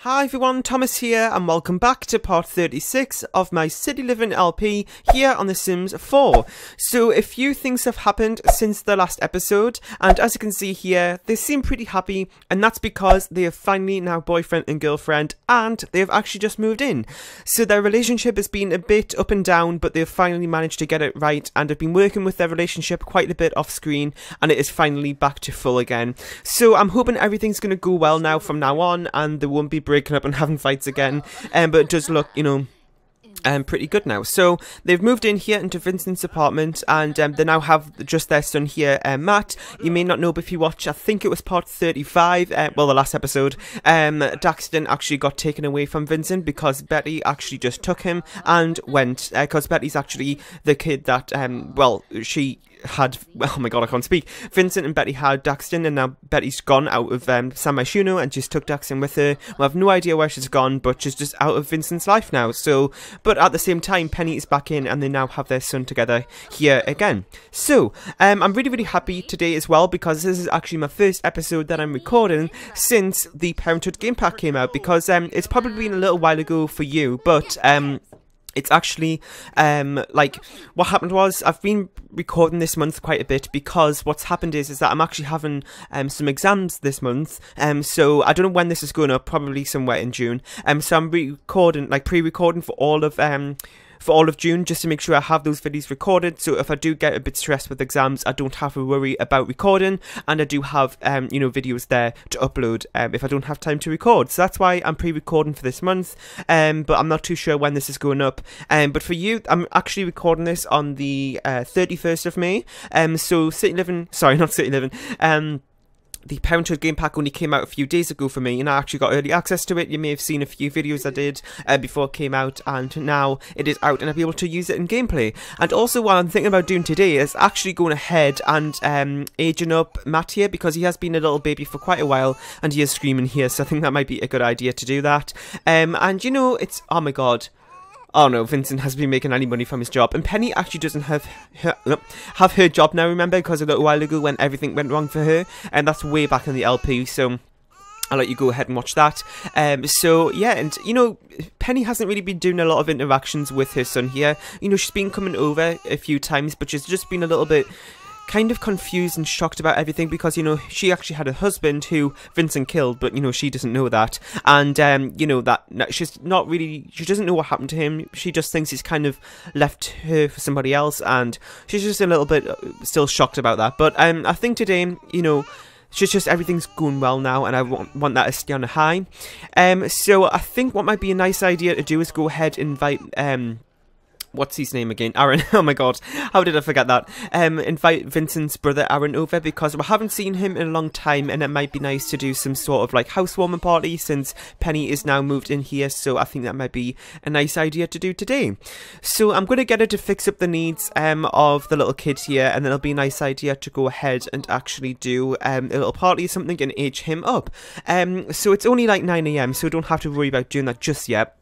Hi everyone, Thomas here and welcome back to part 36 of my City Living LP here on The Sims 4. So a few things have happened since the last episode, and as you can see here, they seem pretty happy, and that's because they are finally now boyfriend and girlfriend, and they have actually just moved in. So their relationship has been a bit up and down, but they've finally managed to get it right, and have been working with their relationship quite a bit off screen, and it is finally back to full again. So I'm hoping everything's going to go well now from now on, and they won't be breaking up and having fights again, but it does look, you know, pretty good now. So they've moved in here into Vincent's apartment, and they now have just their son here, Matt. You may not know, but if you watch, I think it was part 35, well, the last episode, Daxton actually got taken away from Vincent because Betty actually just took him and went, because Betty's actually the kid that, well, she had, oh my god, I can't speak. Vincent and Betty had Daxton, and now Betty's gone out of San Myshuno and just took Daxton with her. We have no idea where she's gone, but she's just out of Vincent's life now. So, but at the same time, Penny is back in, and they now have their son together here again. So, I'm really happy today as well, because this is actually my first episode that I'm recording since the Parenthood game pack came out, because it's probably been a little while ago for you, but it's actually, like, what happened was, I've been recording this month quite a bit, because what's happened is that I'm actually having, some exams this month, so I don't know when this is going up, probably somewhere in June, so I'm recording, like, pre-recording for all of June, just to make sure I have those videos recorded, so if I do get a bit stressed with exams, I don't have to worry about recording, and I do have, you know, videos there to upload, if I don't have time to record. So that's why I'm pre-recording for this month, but I'm not too sure when this is going up, but for you, I'm actually recording this on the 31st of May, so the Parenthood game pack only came out a few days ago for me, and I actually got early access to it. You may have seen a few videos I did before it came out, and now it is out and I'll be able to use it in gameplay. And also what I'm thinking about doing today is actually going ahead and aging up Matt here, because he has been a little baby for quite a while and he is screaming here, so I think that might be a good idea to do that. And you know, it's, oh my god, oh no, Vincent hasn't been making any money from his job, and Penny actually doesn't have her job now, remember, because a little while ago when everything went wrong for her, and that's way back in the LP, so I'll let you go ahead and watch that. So yeah, and you know, Penny hasn't really been doing a lot of interactions with her son here. You know, she's been coming over a few times, but she's just been a little bit kind of confused and shocked about everything, because, you know, she actually had a husband who Vincent killed, but, you know, she doesn't know that, and, you know, that she's not really, she doesn't know what happened to him. She just thinks he's kind of left her for somebody else, and she's just a little bit still shocked about that. But I think today, you know, she's just, everything's going well now, and I want that to stay on a high. So I think what might be a nice idea to do is go ahead and invite, what's his name again? Aaron. Oh my god, how did I forget that? Invite Vincent's brother Aaron over, because we haven't seen him in a long time, and it might be nice to do some sort of like housewarming party since Penny is now moved in here, so I think that might be a nice idea to do today. So I'm going to get her to fix up the needs of the little kid here, and then it'll be a nice idea to go ahead and actually do a little party or something and age him up. So it's only like 9 AM, so don't have to worry about doing that just yet.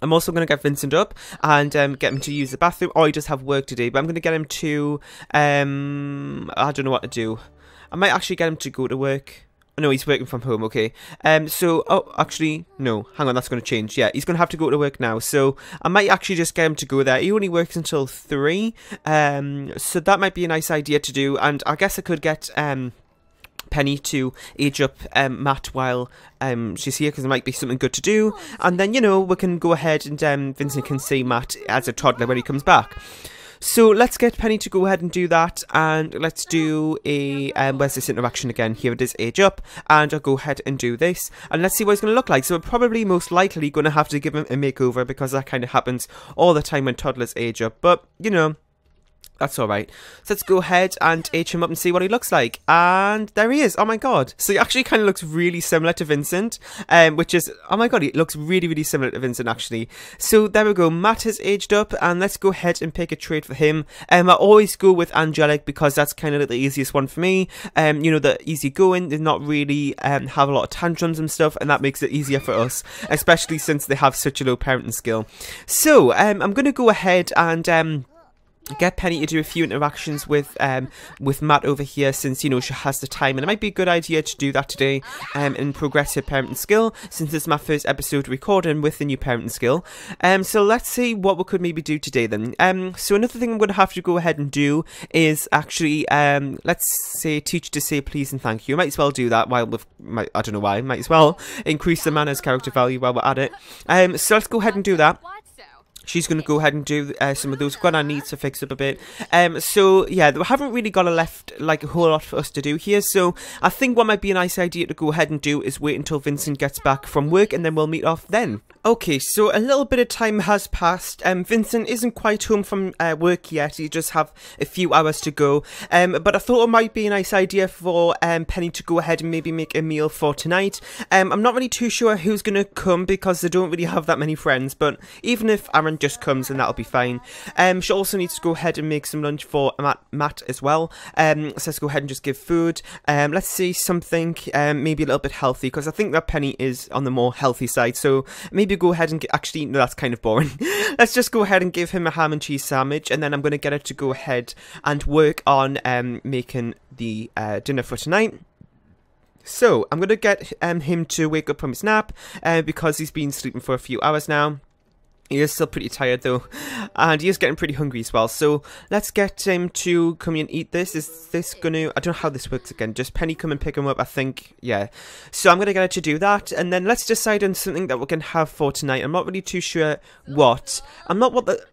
I'm also going to get Vincent up and get him to use the bathroom. Oh, he does have work today, but I'm going to get him to, I don't know what to do. I might actually get him to go to work. Oh, no, he's working from home, okay. So, oh, actually, no, hang on, that's going to change. Yeah, he's going to have to go to work now, so I might actually just get him to go there. He only works until 3, so that might be a nice idea to do, and I guess I could get, Penny to age up Matt while she's here, because it might be something good to do, and then, you know, we can go ahead and Vincent can see Matt as a toddler when he comes back. So let's get Penny to go ahead and do that, and let's do a, where's this interaction again? Here it is, age up, and I'll go ahead and do this, and let's see what it's going to look like. So we're probably most likely going to have to give him a makeover, because that kind of happens all the time when toddlers age up, but, you know, that's alright. So let's go ahead and age him up and see what he looks like. And there he is. Oh my god. So he actually kind of looks really similar to Vincent. Which is, oh my god, he looks really similar to Vincent actually. So there we go. Matt has aged up, and let's go ahead and pick a trait for him. I always go with angelic, because that's kind of the easiest one for me. You know, the easy going. They not really have a lot of tantrums and stuff, and that makes it easier for us, especially since they have such a low parenting skill. So I'm going to go ahead and get Penny to do a few interactions with Matt over here, since, you know, she has the time, and it might be a good idea to do that today and progress her parenting skill, since this is my first episode recording with the new parenting skill. So let's see what we could maybe do today then. So another thing I'm going to have to go ahead and do is actually, let's say, teach her to say please and thank you. Might as well do that while we've, I don't know why, might as well increase the manners character value while we're at it. So let's go ahead and do that. She's going to go ahead and do some of those. We've got our needs to fix up a bit. So, yeah, we haven't really got like a whole lot for us to do here. So, I think what might be a nice idea to go ahead and do is wait until Vincent gets back from work, and then we'll meet off then. Okay, so a little bit of time has passed. Vincent isn't quite home from work yet. He just have a few hours to go. But I thought it might be a nice idea for Penny to go ahead and maybe make a meal for tonight. I'm not really too sure who's going to come because they don't really have that many friends. But even if Aaron just comes, then that'll be fine. She also needs to go ahead and make some lunch for Matt as well. So let's go ahead and just give food. Let's see something maybe a little bit healthy, because I think that Penny is on the more healthy side. So maybe go ahead and actually, no, that's kind of boring. Let's just go ahead and give him a ham and cheese sandwich, and then I'm going to get her to go ahead and work on making the dinner for tonight. So I'm going to get him to wake up from his nap because he's been sleeping for a few hours now. He is still pretty tired though, and he is getting pretty hungry as well. So let's get him to come and eat this. Is this gonna, I don't know how this works again. Just Penny come and pick him up, I think. Yeah. So I'm gonna get her to do that, and then let's decide on something that we can have for tonight. I'm not really too sure what.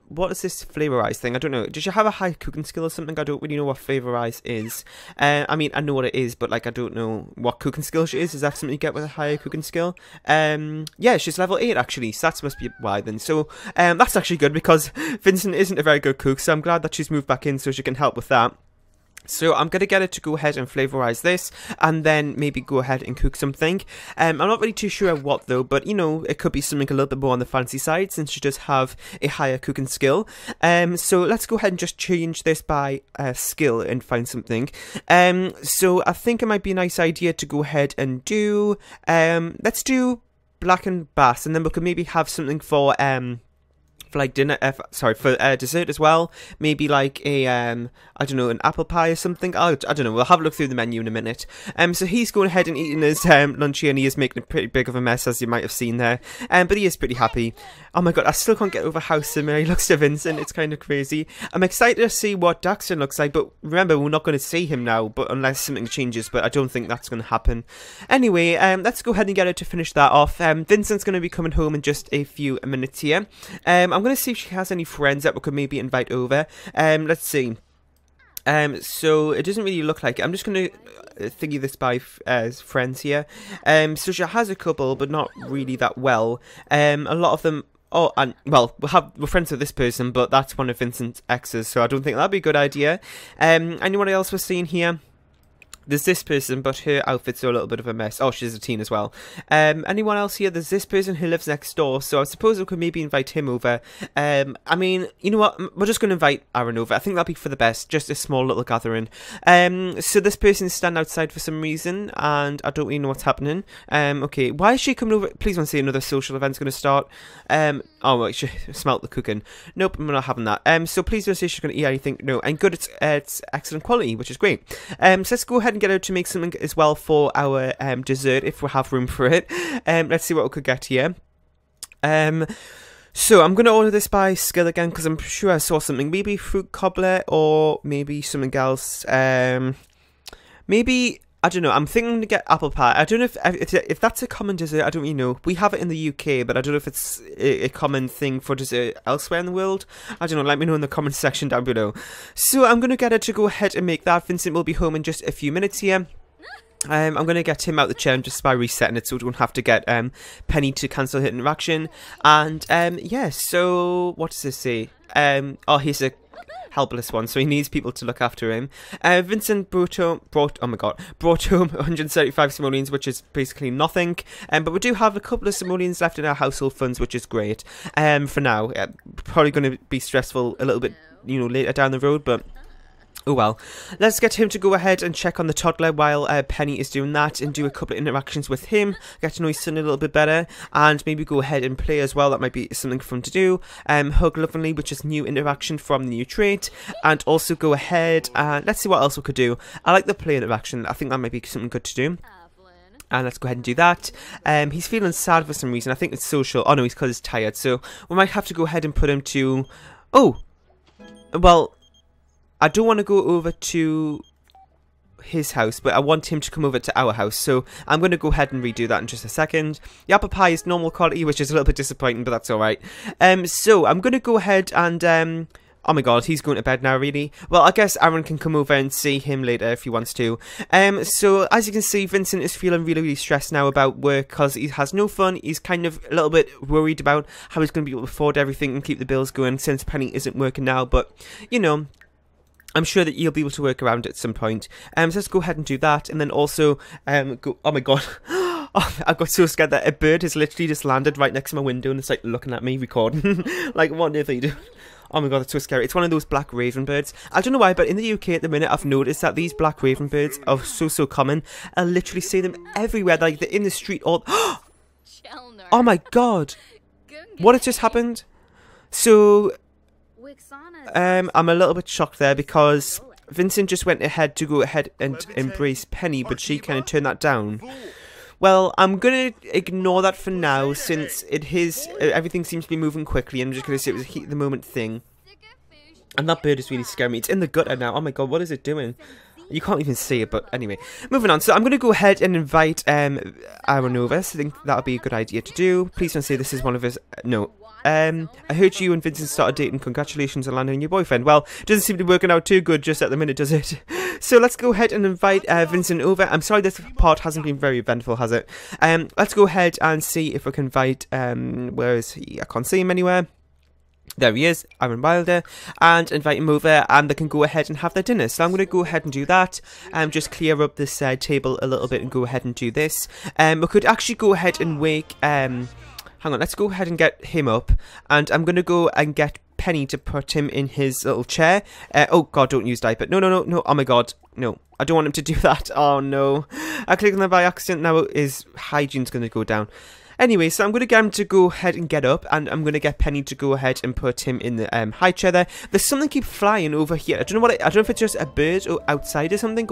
What is this flavorize thing? I don't know. Does she have a high cooking skill or something? I don't really know what flavorize is. I mean, I know what it is, but like I don't know what cooking skill she is. Is that something you get with a higher cooking skill? Yeah, she's level 8 actually, so that must be why then. So that's actually good, because Vincent isn't a very good cook, so I'm glad that she's moved back in so she can help with that. So I'm going to get her to go ahead and flavorize this, and then maybe go ahead and cook something. I'm not really too sure what though, but you know, it could be something a little bit more on the fancy side, since she does have a higher cooking skill. So let's go ahead and just change this by skill and find something. So I think it might be a nice idea to go ahead and do, let's do blackened bass, and then we could maybe have something for like dinner, for dessert as well. Maybe like a, I don't know, an apple pie or something. I don't know, we'll have a look through the menu in a minute. So he's going ahead and eating his lunch here, and he is making a pretty big of a mess, as you might have seen there. But he is pretty happy. Oh my god, I still can't get over how similar he looks to Vincent. It's kind of crazy. I'm excited to see what Daxton looks like, but remember, we're not going to see him now, but unless something changes, but I don't think that's going to happen. Anyway, let's go ahead and get her to finish that off. Vincent's going to be coming home in just a few minutes here. I'm going to see if she has any friends that we could maybe invite over. Let's see. So it doesn't really look like it. I'm just going to thingy this by friends here. So she has a couple, but not really that well. A lot of them. Oh, and well, we're friends with this person, but that's one of Vincent's exes, so I don't think that'd be a good idea. Anyone else we're seeing here? There's this person, but her outfits are a little bit of a mess. Oh, she's a teen as well. Anyone else here? There's this person who lives next door, so I suppose we could maybe invite him over. I mean, you know what? We're just going to invite Aaron over. I think that'll be for the best. Just a small little gathering. So this person's standing outside for some reason, and I don't really know what's happening. Okay, why is she coming over? Please don't say another social event's going to start. Oh, well, she smelt the cooking. Nope, I'm not having that. So please don't say she's going to eat anything. No, and good, it's excellent quality, which is great. So let's go ahead and get her to make something as well for our dessert, if we have room for it. Let's see what we could get here. So I'm going to order this by skill again, because I'm sure I saw something. Maybe fruit cobbler, or maybe something else. Maybe, I don't know, I'm thinking to get apple pie. I don't know if that's a common dessert. I don't really know. We have it in the UK, but I don't know if it's a common thing for dessert elsewhere in the world. I don't know, let me know in the comment section down below. So I'm going to get her to go ahead and make that. Vincent will be home in just a few minutes here. I'm going to get him out the chair just by resetting it, so we don't have to get Penny to cancel her interaction. And yeah, so what does this say? Oh, he's a helpless one, so he needs people to look after him. Vincent brought home 175 simoleons, which is basically nothing. But we do have a couple of simoleons left in our household funds, which is great. For now, probably going to be stressful a little bit, you know, later down the road, but Oh well, let's get him to go ahead and check on the toddler while Penny is doing that, and do a couple of interactions with him, get to know his son a little bit better, and maybe go ahead and play as well. That might be something fun to do. Hug lovingly, which is new interaction from the new trait, and also go ahead and let's see what else we could do. I like the play interaction. I think that might be something good to do. And let's go ahead and do that. He's feeling sad for some reason. I think it's social. Oh no, he's because he's tired. So we might have to go ahead and put him to... Oh! Well, I don't want to go over to his house, but I want him to come over to our house. So I'm going to go ahead and redo that in just a second. The apple pie is normal quality, which is a little bit disappointing, but that's alright. So I'm going to go ahead and... Oh my god, he's going to bed now, really. Well, I guess Aaron can come over and see him later if he wants to. So, as you can see, Vincent is feeling really, really stressed now about work because he has no fun. He's kind of a little bit worried about how he's going to be able to afford everything and keep the bills going since Penny isn't working now. But, you know, I'm sure that you'll be able to work around it at some point. So let's go ahead and do that. And then also, oh my god. Oh, I got so scared that a bird has literally just landed right next to my window and it's like looking at me recording. Like, what on earth are you doing? Oh my god, that's so scary. It's one of those black raven birds. I don't know why, but in the UK at the minute, I've noticed that these black raven birds are so common. I literally see them everywhere. Like, they're in the street all... Oh my god. What has just happened? So, I'm a little bit shocked there because Vincent just went ahead to go ahead and embrace Penny, but she kind of turned that down. Well, I'm going to ignore that for now, since everything seems to be moving quickly. I'm just going to say it was a heat of the moment thing. And that bird is really scaring me. It's in the gutter now. Oh my god, what is it doing? You can't even see it, but anyway. Moving on. So I'm going to go ahead and invite Aaron over. So I think that would be a good idea to do. Please don't say this is one of his... No. I heard you and Vincent started dating. Congratulations on landing your boyfriend. Well, it doesn't seem to be working out too good just at the minute, does it? So let's go ahead and invite Vincent over. I'm sorry this part hasn't been very eventful, has it? Let's go ahead and see if we can invite... where is he? I can't see him anywhere. There he is, Aaron Wilder, and invite him over, and they can go ahead and have their dinner. So I'm going to go ahead and do that, just clear up this table a little bit and go ahead and do this. We could actually go ahead and wake... hang on, let's go ahead and get him up, and I'm going to go and get Penny to put him in his little chair. Oh god, don't use diaper. No, oh my god, no. I don't want him to do that. Oh no. I clicked on that by accident, now his hygiene's going to go down. Anyway, so I'm going to get him to go ahead and get up, and I'm going to get Penny to go ahead and put him in the high chair there. There's something keep flying over here. I don't know I don't know if it's just a bird or outside or something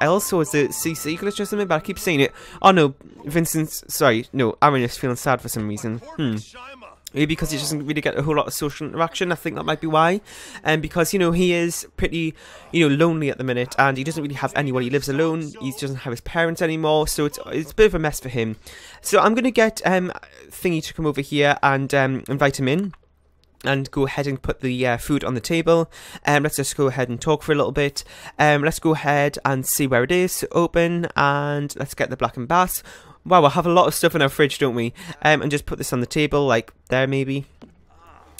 else, or is it CC glitch or something, but I keep seeing it. Oh no, Aaron is feeling sad for some reason. Maybe because he doesn't really get a whole lot of social interaction. I think that might be why. And because, you know, he is pretty, you know, lonely at the minute. And he doesn't really have anyone. He lives alone. He doesn't have his parents anymore. So it's a bit of a mess for him. So I'm going to get Thingy to come over here and invite him in. And go ahead and put the food on the table. Let's just go ahead and talk for a little bit. Let's go ahead and see where it is. Open. And let's get the black and bass. Wow, we have a lot of stuff in our fridge, don't we? And just put this on the table, like there maybe.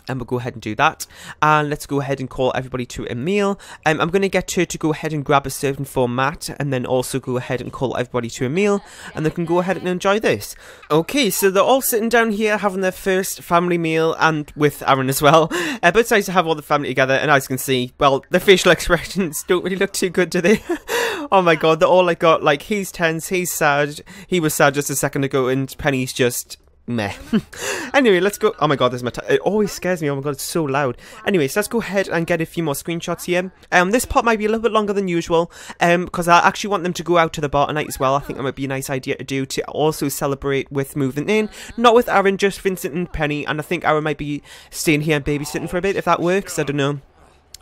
And we'll go ahead and do that. And let's go ahead and call everybody to a meal. I'm going to get her to go ahead and grab a serving format. And then also go ahead and call everybody to a meal. And they can go ahead and enjoy this. Okay, so they're all sitting down here having their first family meal. And with Aaron as well. But it's nice to have all the family together. And as you can see, well, their facial expressions don't really look too good, do they? Oh my god, they're all like he's tense, he's sad. He was sad just a second ago. And Penny's just... meh. Anyway, let's go. Oh my god, there's my it always scares me. Oh my god, it's so loud. Anyway, so let's go ahead and get a few more screenshots here. This part might be a little bit longer than usual, because I actually want them to go out to the bar tonight as well. I think that might be a nice idea to do, to also celebrate with moving in. Not with Aaron, just Vincent and Penny, and I think Aaron might be staying here and babysitting for a bit, if that works. I don't know.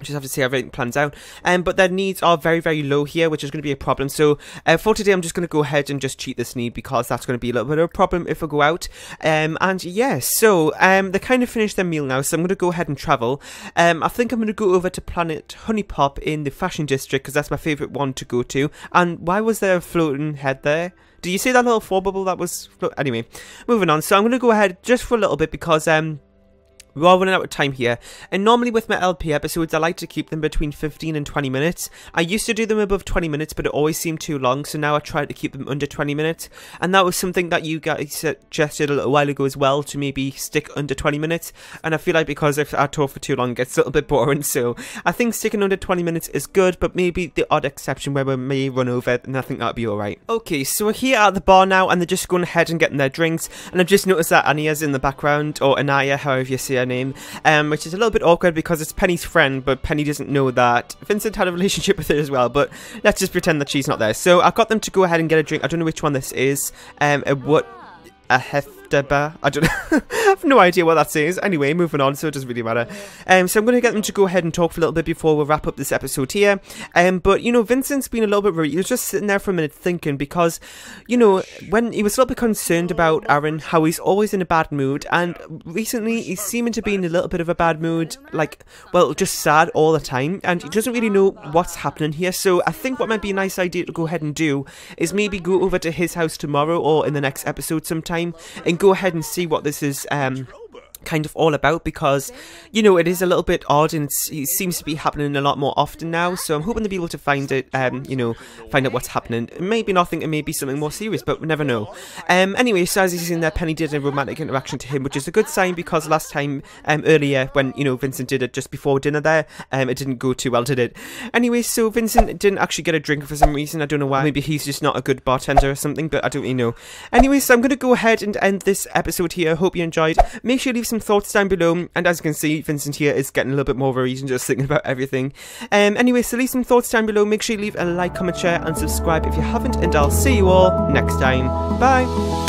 Just have to see how everything plans out. But their needs are very, very low here, which is going to be a problem. So for today, I'm just going to go ahead and just cheat this need, because that's going to be a little bit of a problem if I go out. And yes, so they kind of finished their meal now, so I'm going to go ahead and travel. I think I'm going to go over to Planet Honeypop in the Fashion District, because that's my favourite one to go to. And why was there a floating head there? Do you see that little four bubble that was... Anyway, moving on. So I'm going to go ahead just for a little bit, because... We are running out of time here, and normally with my LP episodes I like to keep them between 15 and 20 minutes. I used to do them above 20 minutes, but it always seemed too long, so now I try to keep them under 20 minutes, and that was something that you guys suggested a little while ago as well, to maybe stick under 20 minutes, and I feel like because if I talk for too long it gets a little bit boring, so I think sticking under 20 minutes is good, but maybe the odd exception where we may run over, and I think that'll be alright. Okay, so we're here at the bar now, and they're just going ahead and getting their drinks, and I've just noticed that Ania's in the background, or Anaya, however you say her name, which is a little bit awkward because it's Penny's friend, but Penny doesn't know that Vincent had a relationship with her as well, but let's just pretend that she's not there. So I got them to go ahead and get a drink. I don't know which one this is. A Hefterbar. I don't know. I have no idea what that says. Anyway, moving on, so it doesn't really matter. So I'm going to get them to go ahead and talk for a little bit before we wrap up this episode here. But, you know, Vincent's been a little bit worried. He was just sitting there for a minute thinking because, you know, when he was a little bit concerned about Aaron, how he's always in a bad mood, and recently he's seeming to be in a little bit of a bad mood, like, well, just sad all the time, and he doesn't really know what's happening here. So I think what might be a nice idea to go ahead and do is maybe go over to his house tomorrow or in the next episode sometime and go ahead and see what this is kind of all about, because, you know, it is a little bit odd and it seems to be happening a lot more often now, so I'm hoping to be able to find it, you know, find out what's happening. Maybe nothing, it may be something more serious, but we never know. Anyway, so as you've seen there, Penny did a romantic interaction to him, which is a good sign, because last time, earlier, when, you know, Vincent did it just before dinner there, it didn't go too well, did it? Anyway, so Vincent didn't actually get a drink for some reason. I don't know why. Maybe he's just not a good bartender or something, but I don't really know. Anyway, so I'm going to go ahead and end this episode here. Hope you enjoyed. Make sure you leave some thoughts down below, and as you can see, Vincent here is getting a little bit more worried and just thinking about everything. Anyway, so leave some thoughts down below. Make sure you leave a like, comment, share, and subscribe if you haven't, and I'll see you all next time. Bye!